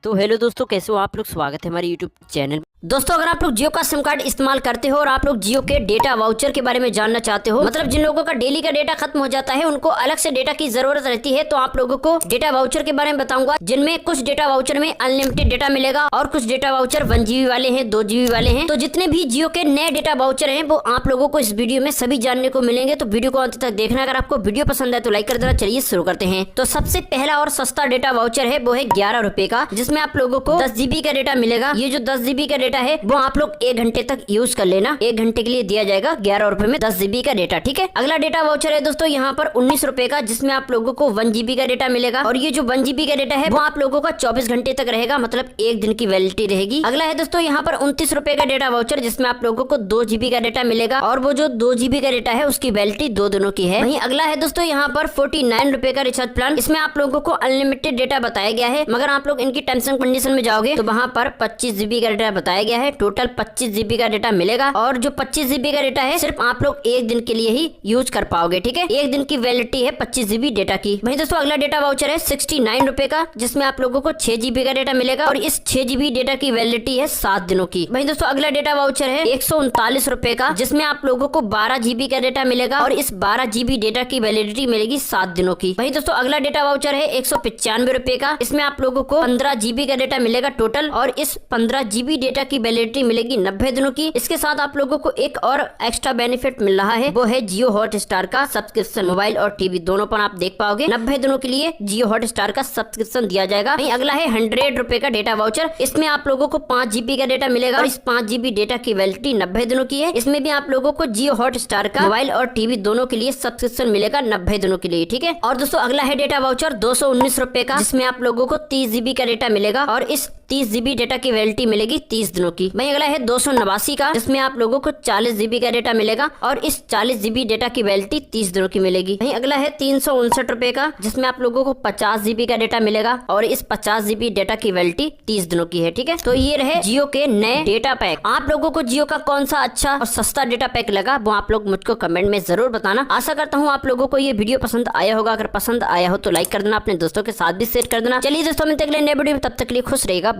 तो हेलो दोस्तों, कैसे हो आप लोग। स्वागत है हमारे यूट्यूब चैनल। दोस्तों, अगर आप लोग जियो का सिम कार्ड इस्तेमाल करते हो और आप लोग जियो के डेटा वाउचर के बारे में जानना चाहते हो, मतलब जिन लोगों का डेली का डेटा खत्म हो जाता है, उनको अलग से डेटा की जरूरत रहती है, तो आप लोगों को डेटा वाउचर के बारे में बताऊंगा, जिनमें कुछ डेटा वाउचर में अनलिमिटेड डेटा मिलेगा और कुछ डेटा वाउचर 1 GB वाले हैं, 2 GB वाले हैं। तो जितने भी जियो के नए डेटा वाउचर हैं वो आप लोगों को इस वीडियो में सभी जानने को मिलेंगे। तो वीडियो को अंत तक देखना। अगर आपको वीडियो पसंद है तो लाइक कर देना। चलिए शुरू करते हैं। तो सबसे पहला और सस्ता डेटा वाउचर है वो है 11 रुपए का, जिसमें आप लोगों को 10 GB का डेटा मिलेगा। ये जो 10 GB का डेटा है वो आप लोग 1 घंटे तक यूज कर लेना। 1 घंटे के लिए दिया जाएगा 11 रुपए में 10 GB का डेटा। ठीक है। अगला डेटा वाउचर है दोस्तों यहाँ पर 19 रुपए का, जिसमें आप लोगों को 1 GB का डेटा मिलेगा। और ये जो 1 GB का डेटा है वो आप लोगों का 24 घंटे तक रहेगा, मतलब 1 दिन की वैलिडिटी रहेगी। अगला है दोस्तों यहाँ पर 29 रुपए का डेटा वाउचर, जिसमें आप लोगों को 2 GB का डेटा मिलेगा। और वो जो 2 GB का डेटा है उसकी वैलिडिटी 2 दिनों की है। वहीं अगला है दोस्तों यहाँ पर 49 रुपए का रिचार्ज प्लान। इसमें आप लोगों को अनलिमिटेड डेटा बताया गया है, मगर आप लोग इनकी टर्म्स एंड कंडीशन में जाओगे तो वहाँ पर 25 GB का डेटा बताया गया है। टोटल 25 GB का डेटा मिलेगा। और जो 25 GB का डेटा है सिर्फ आप लोग 1 दिन के लिए ही यूज कर पाओगे। ठीक है। 1 दिन की वैलिडिटी है 25 GB डेटा की। वहीं दोस्तों अगला डेटा वाउचर है 69 रुपए का, जिसमें आप लोगों को 6 GB का डेटा मिलेगा। और इस 6 GB डेटा की वैलिडिटी है 7 दिनों की। वहीं दोस्तों अगला डेटा वाउचर है 139 रुपए का, जिसमें आप लोगों को 12 GB का डेटा मिलेगा। और इस 12 GB डेटा की वैलिडिटी मिलेगी 7 दिनों की। वहीं दोस्तों अगला डेटा वाउचर है 195 रुपए का, इसमें आप लोगों को 15 GB का डेटा मिलेगा टोटल। और इस 15 GB डेटा की वैलिडिटी मिलेगी 90 दिनों की। इसके साथ आप लोगों को एक और एक्स्ट्रा बेनिफिट मिल रहा है, वो है जियो हॉटस्टार का सब्सक्रिप्शन। मोबाइल और टीवी दोनों पर आप देख पाओगे। 90 दिनों के लिए जियो हॉटस्टार का सब्सक्रिप्शन दिया जाएगा। वहीं अगला है 100 रुपए का डेटा वाउचर। इसमें आप लोगों को 5 GB का डेटा मिलेगा। और इस 5 GB डेटा की वैलिडिटी 90 दिनों की है। इसमें भी आप लोगों को जियो हॉटस्टार का मोबाइल और टीवी दोनों के लिए सब्सक्रिप्शन मिलेगा 90 दिनों के लिए। ठीक है। और दोस्तों अगला है डेटा वाउचर 219 रुपए का, जिसमें आप लोगों को 30 GB का डेटा मिलेगा। और इस 30 GB डेटा की वैलिडिटी मिलेगी 30 दिनों की। वहीं अगला है 289 का, जिसमें आप लोगों को 40 GB का डेटा मिलेगा। और इस 40 GB डेटा की वैलिडिटी 30 दिनों की मिलेगी। वहीं अगला है 359 रुपए का, जिसमें आप लोगों को 50 GB का डेटा मिलेगा। और इस 50 GB डेटा की वैलिडिटी 30 दिनों की है। ठीक है। तो ये रहे जियो के नए डेटा पैक। आप लोगों को जियो का कौन सा अच्छा और सस्ता डेटा पैक लगा वो आप लोग मुझको कमेंट में जरूर बताना। आशा करता हूँ आप लोगों को ये वीडियो पसंद आया होगा। अगर पसंद आया हो तो लाइक कर देना, अपने दोस्तों के साथ भी शेयर कर देना। चलिए दोस्तों, मिलते हैं अगले नए वीडियो में। तब तक के लिए खुश रहेगा।